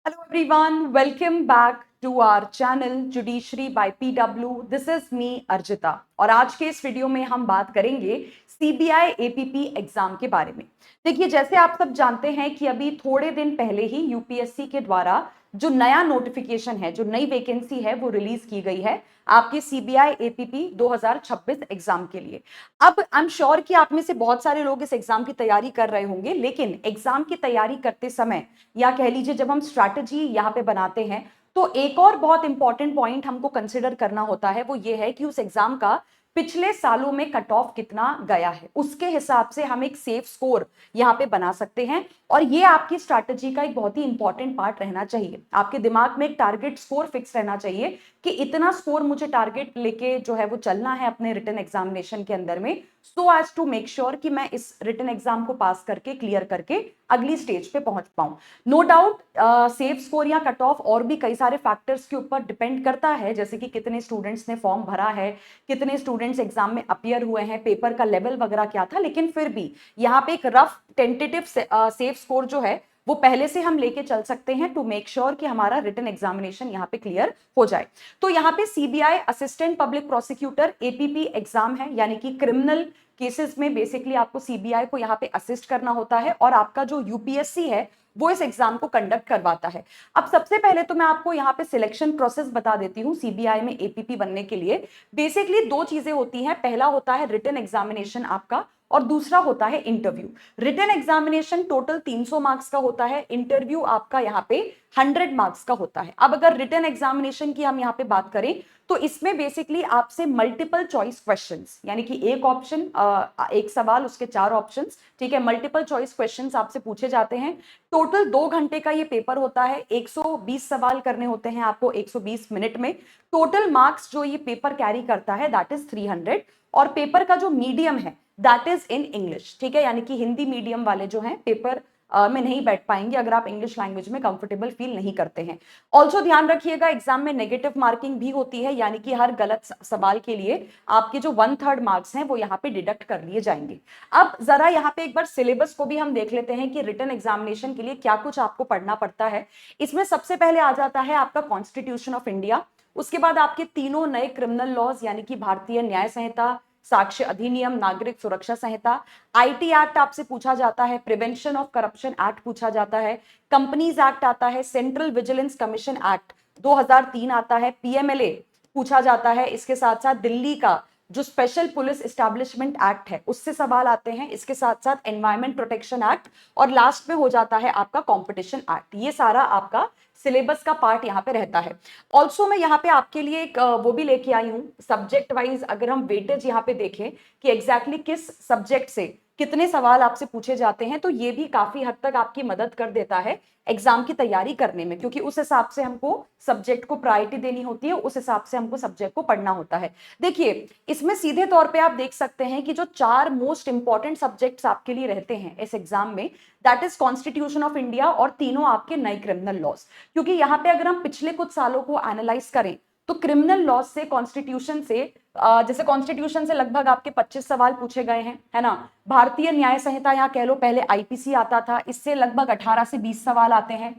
Hello everyone, welcome back to our channel Judiciary by PW. This is me Arjita और आज के इस video में हम बात करेंगे सीबीआई एपीपी एग्जाम के बारे में। देखिए, जैसे आप सब जानते हैं कि अभी थोड़े दिन पहले ही यूपीएससी के द्वारा जो नया नोटिफिकेशन है, जो नई वैकेंसी है, वो रिलीज की गई है आपके सीबीआई एपीपी 2026 एग्जाम के लिए। अब आई एम श्योर कि आप में से बहुत सारे लोग इस एग्जाम की तैयारी कर रहे होंगे, लेकिन एग्जाम की तैयारी करते समय या कह लीजिए जब हम स्ट्रैटेजी यहाँ पे बनाते हैं तो एक और बहुत इंपॉर्टेंट पॉइंट हमको कंसिडर करना होता है, वो ये है कि उस एग्जाम का पिछले सालों में कट ऑफ कितना गया है, उसके हिसाब से हम एक सेफ स्कोर यहाँ पे बना सकते हैं। और ये आपकी स्ट्रैटेजी का एक बहुत ही इंपॉर्टेंट पार्ट रहना चाहिए। आपके दिमाग में एक टारगेट स्कोर फिक्स रहना चाहिए कि इतना स्कोर मुझे टारगेट लेके जो है वो चलना है अपने रिटन एग्जामिनेशन के अंदर में, so as to make sure कि मैं इस रिटन एग्जाम को पास करके क्लियर करके अगली स्टेज पे पहुंच पाऊं। नो डाउट सेफ स्कोर या कट ऑफ और भी कई सारे फैक्टर्स के ऊपर डिपेंड करता है, जैसे कि कितने स्टूडेंट्स ने फॉर्म भरा है, कितने स्टूडेंट्स एग्जाम में अपीयर हुए हैं, पेपर का लेवल वगैरह क्या था। लेकिन फिर भी यहाँ पे एक रफ टेंटेटिव सेफ स्कोर जो है वो पहले से हम लेके चल सकते हैं टू मेक श्योर कि हमारा रिटन एग्जामिनेशन यहाँ पे क्लियर हो जाए। तो यहाँ पे CBI assistant public prosecutor APP exam है, यानी कि क्रिमिनल केसेस में बेसिकली आपको सीबीआई को यहाँ पे असिस्ट करना होता है और आपका जो यूपीएससी है वो इस एग्जाम को कंडक्ट करवाता है। अब सबसे पहले तो मैं आपको यहाँ पे सिलेक्शन प्रोसेस बता देती हूँ सीबीआई में एपीपी बनने के लिए। बेसिकली दो चीजें होती हैं, पहला होता है रिटन एग्जामिनेशन आपका और दूसरा होता है interview. Written examination total 300 marks का होता है, इंटरव्यू आपका यहाँ पे 100 मार्क्स का होता है। अब अगर रिटन एग्जामिनेशन की हम यहाँ पे बात करें तो इसमें बेसिकली आपसे मल्टीपल चॉइस क्वेश्चंस, यानी कि एक ऑप्शन एक सवाल उसके 4 ऑप्शंस, ठीक है, मल्टीपल चॉइस क्वेश्चंस आपसे पूछे जाते हैं। टोटल 2 घंटे का ये पेपर होता है, 120 सवाल करने होते हैं आपको 120 मिनट में। टोटल मार्क्स जो ये पेपर कैरी करता है दैट इज 300 और पेपर का जो मीडियम है दैट इज इन इंग्लिश, ठीक है, यानी कि हिंदी मीडियम वाले जो हैं पेपर में नहीं बैठ पाएंगे अगर आप इंग्लिश लैंग्वेज में कंफर्टेबल फील नहीं करते हैं। ऑल्सो ध्यान रखिएगा एग्जाम में नेगेटिव मार्किंग भी होती है, यानी कि हर गलत सवाल के लिए आपके जो 1/3 मार्क्स हैं वो यहाँ पे डिडक्ट कर लिए जाएंगे। अब जरा यहाँ पे एक बार सिलेबस को भी हम देख लेते हैं कि रिटन एग्जामिनेशन के लिए क्या कुछ आपको पढ़ना पड़ता है। इसमें सबसे पहले आ जाता है आपका कॉन्स्टिट्यूशन ऑफ इंडिया, उसके बाद आपके तीनों नए क्रिमिनल लॉज यानी कि भारतीय न्याय संहिता, साक्ष्य अधिनियम, नागरिक सुरक्षा संहिता, आईटी एक्ट आपसे पूछा जाता है, प्रिवेंशन ऑफ करप्शन एक्ट पूछा जाता है, कंपनीज एक्ट आता है, सेंट्रल विजिलेंस कमीशन एक्ट 2003 आता है, पीएमएलए पूछा जाता है, इसके साथ साथ दिल्ली का जो स्पेशल पुलिस एस्टैब्लिशमेंट एक्ट है उससे सवाल आते हैं, इसके साथ साथ एनवायरमेंट प्रोटेक्शन एक्ट और लास्ट में हो जाता है आपका कंपटीशन एक्ट। ये सारा आपका सिलेबस का पार्ट यहाँ पे रहता है। ऑल्सो मैं यहाँ पे आपके लिए एक वो भी लेके आई हूँ सब्जेक्ट वाइज, अगर हम वेटेज यहाँ पे देखें कि एग्जैक्टली किस सब्जेक्ट से कितने सवाल आपसे पूछे जाते हैं, तो ये भी काफी हद तक आपकी मदद कर देता है एग्जाम की तैयारी करने में, क्योंकि उस हिसाब से हमको सब्जेक्ट को प्रायोरिटी देनी होती है, उस हिसाब से हमको सब्जेक्ट को पढ़ना होता है। देखिए, इसमें सीधे तौर पे आप देख सकते हैं कि जो 4 मोस्ट इंपॉर्टेंट सब्जेक्ट्स आपके लिए रहते हैं इस एग्जाम में that is constitution of India और तीनों आपके नए क्रिमिनल लॉज। क्योंकि यहाँ पे अगर हम पिछले कुछ सालों को एनालाइज करें तो क्रिमिनल लॉज से, कॉन्स्टिट्यूशन से, जैसे कॉन्स्टिट्यूशन से लगभग आपके 25 सवाल पूछे गए हैं, है ना। भारतीय न्याय संहिता या कह लो पहले आईपीसी आता था, इससे लगभग 18 से 20 सवाल आते हैं।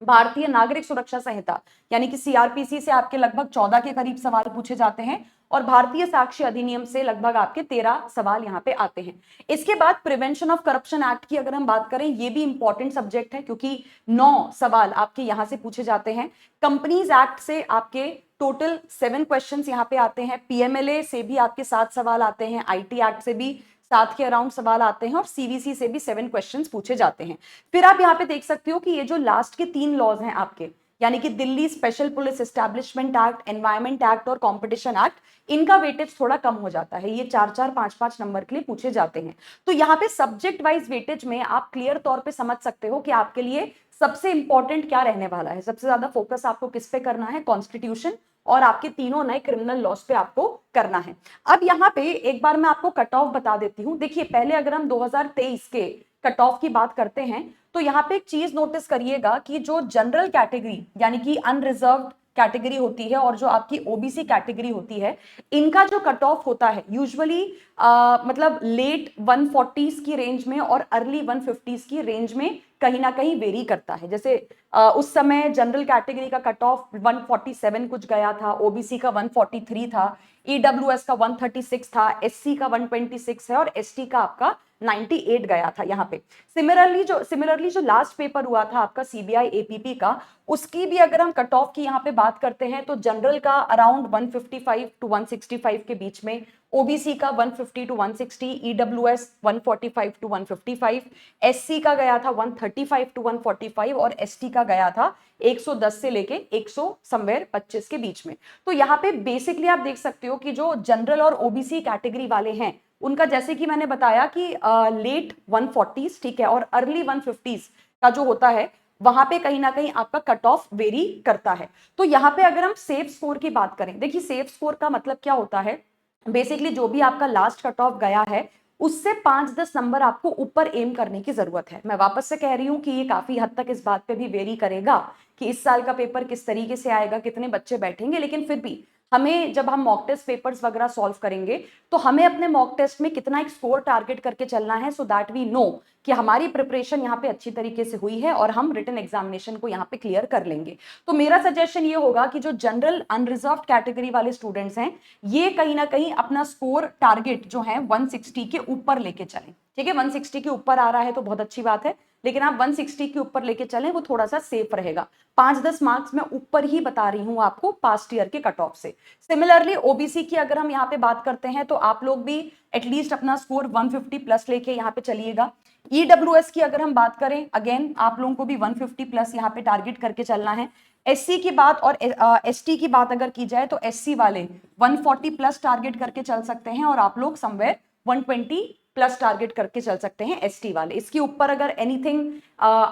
भारतीय नागरिक सुरक्षा संहिता यानी कि सीआरपीसी से आपके लगभग 14 के करीब सवाल पूछे जाते हैं और भारतीय साक्ष्य अधिनियम से लगभग आपके 13 सवाल यहाँ पे आते हैं। इसके बाद प्रिवेंशन ऑफ करप्शन एक्ट की अगर हम बात करें, ये भी इंपॉर्टेंट सब्जेक्ट है क्योंकि 9 सवाल आपके यहाँ से पूछे जाते हैं। कंपनीज एक्ट से आपके टोटल 7 क्वेश्चंस यहाँ पे आते हैं, पीएमएलए से भी आपके 7 सवाल आते हैं, आईटी एक्ट से भी 7 के अराउंड सवाल आते हैं और सीवीसी से भी 7 क्वेश्चंस पूछे जाते हैं। फिर आप यहाँ पे देख सकते हो कि ये जो लास्ट के 3 लॉज हैं आपके, यानी कि Delhi special police establishment act, environment act और कंपटीशन एक्ट, इनका वेटेज थोड़ा कम हो जाता है, ये 4-4, 5-5 नंबर के लिए पूछे जाते हैं। तो यहाँ पे सब्जेक्ट वाइज वेटेज में आप क्लियर तौर पे समझ सकते हो कि आपके लिए सबसे इंपॉर्टेंट क्या रहने वाला है। सबसे ज्यादा फोकस आपको किस पे करना है, कॉन्स्टिट्यूशन और आपके तीनों नए क्रिमिनल लॉज पे आपको करना है। अब यहाँ पे एक बार मैं आपको कट ऑफ बता देती हूँ। देखिए, पहले अगर हम 2023 के कट ऑफ की बात करते हैं तो यहाँ पे एक चीज नोटिस करिएगा कि जो जनरल कैटेगरी यानी कि अनरिजर्व्ड कैटेगरी होती है और जो आपकी ओबीसी कैटेगरी होती है, इनका जो कट ऑफ होता है यूजुअली मतलब लेट 140s की रेंज में और अर्ली 150s की रेंज में कहीं ना कहीं वेरी करता है। जैसे उस समय जनरल कैटेगरी का कट ऑफ 147 कुछ गया था, ओबीसी का 143 था, ईडब्ल्यूएस का 136 था, एससी का 126 है और एसटी का आपका 98 गया था यहाँ पे। सिमिलरली जो लास्ट पेपर हुआ था आपका सीबीआई एपीपी का, उसकी भी अगर हम कट ऑफ की यहाँ पे बात करते हैं तो जनरल का अराउंड 155 टू 165 के बीच में, ओबीसी का 150 टू 160, ईडब्ल्यूएस 145 टू 155, एससी का गया था 135 टू 145 और एसटी का गया था 110 से लेके 100 समवेयर 25 के बीच में। तो यहाँ पे बेसिकली आप देख सकते हो कि जो जनरल और ओबीसी कैटेगरी वाले हैं उनका, जैसे कि मैंने बताया कि लेट 140s ठीक है और अर्ली 150s का जो होता है वहां पे कहीं ना कहीं आपका कट ऑफ वेरी करता है। तो यहाँ पे अगर हम सेफ स्कोर की बात करें, देखिए सेफ स्कोर का मतलब क्या होता है, बेसिकली जो भी आपका लास्ट कट ऑफ गया है उससे 5-10 नंबर आपको ऊपर एम करने की जरूरत है। मैं वापस से कह रही हूं कि ये काफी हद तक इस बात पे भी वेरी करेगा कि इस साल का पेपर किस तरीके से आएगा, कितने बच्चे बैठेंगे, लेकिन फिर भी हमें जब हम मॉक टेस्ट पेपर्स वगैरह सॉल्व करेंगे तो हमें अपने मॉक टेस्ट में कितना एक स्कोर टारगेट करके चलना है, सो दैट वी नो कि हमारी प्रिपरेशन यहाँ पे अच्छी तरीके से हुई है और हम रिटन एग्जामिनेशन को यहाँ पे क्लियर कर लेंगे। तो मेरा सजेशन ये होगा कि जो जनरल अनरिजर्व्ड कैटेगरी वाले स्टूडेंट्स हैं ये कहीं ना कहीं अपना स्कोर टारगेट जो है 160 के ऊपर लेके चलें। ठीक है, 160 के ऊपर आ रहा है तो बहुत अच्छी बात है, लेकिन आप 160 के ऊपर लेके चलें, वो थोड़ा सा सेफ रहेगा। 5-10 मार्क्स मैं ऊपर ही बता रही हूं आपको पास्ट ईयर के कट ऑफ से। सिमिलरली ओबीसी की अगर हम यहाँ पे बात करते हैं तो आप लोग भी एटलीस्ट अपना स्कोर 150 प्लस लेके यहाँ पे चलिएगा। ईडब्ल्यूएस की अगर हम बात करें, अगेन आप लोगों को भी 150 प्लस यहाँ पे टारगेट करके चलना है। एससी की बात और एसटी की बात अगर की जाए तो एससी वाले 140 प्लस टारगेट करके चल सकते हैं और आप लोग समवेयर 120 प्लस टारगेट करके चल सकते हैं एसटी वाले। इसके ऊपर अगर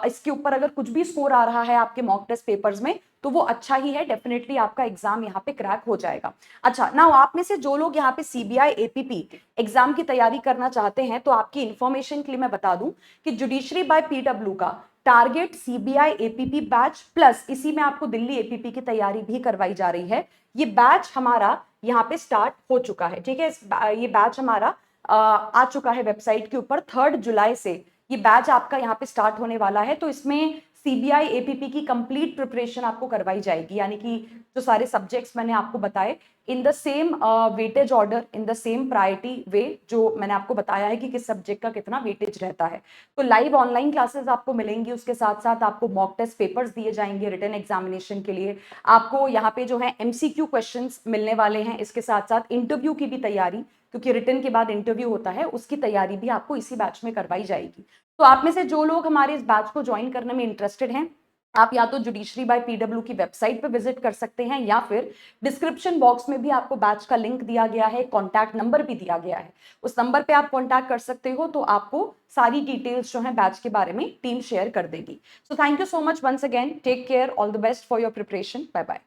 इसके ऊपर अगर कुछ भी स्कोर आ रहा है आपके मॉक टेस्ट पेपर्स में तो वो अच्छा ही है, डेफिनेटली आपका एग्जाम यहाँ पे क्रैक हो जाएगा। अच्छा, नाउ आप में से जो लोग यहाँ पे सीबीआई एपीपी एग्जाम की तैयारी करना चाहते हैं तो आपकी इंफॉर्मेशन के लिए मैं बता दूं कि जुडिशरी बाय पीडब्ल्यू का target CBI APP batch plus इसी में आपको दिल्ली एपीपी की तैयारी भी करवाई जा रही है। ये बैच हमारा यहाँ पे स्टार्ट हो चुका है। ठीक है, ये बैच हमारा आ चुका है वेबसाइट के ऊपर। 3 जुलाई से ये बैच आपका यहाँ पे स्टार्ट होने वाला है। तो इसमें सीबीआई एपीपी की कंप्लीट प्रिपरेशन आपको करवाई जाएगी, यानी कि जो सारे सब्जेक्ट्स मैंने आपको बताए in the same weightage order, in the same priority way, जो मैंने आपको बताया है कि किस सब्जेक्ट का कितना वेटेज रहता है। तो लाइव ऑनलाइन क्लासेस आपको मिलेंगी, उसके साथ साथ आपको मॉक टेस्ट पेपर्स दिए जाएंगे रिटन एग्जामिनेशन के लिए। आपको यहाँ पे जो है एमसीक्यू क्वेश्चंस मिलने वाले हैं, इसके साथ साथ इंटरव्यू की भी तैयारी, क्योंकि रिटन के बाद इंटरव्यू होता है, उसकी तैयारी भी आपको इसी बैच में करवाई जाएगी। तो आप में से जो लोग हमारे इस बैच को ज्वाइन करने में इंटरेस्टेड हैं, आप या तो जुडिशरी बाय पीडब्ल्यू की वेबसाइट पे विजिट कर सकते हैं या फिर डिस्क्रिप्शन बॉक्स में भी आपको बैच का लिंक दिया गया है, कॉन्टैक्ट नंबर भी दिया गया है, उस नंबर पे आप कॉन्टैक्ट कर सकते हो। तो आपको सारी डिटेल्स जो है बैच के बारे में टीम शेयर कर देगी। So thank you so much once again, take care, all the best for your preparation, bye bye.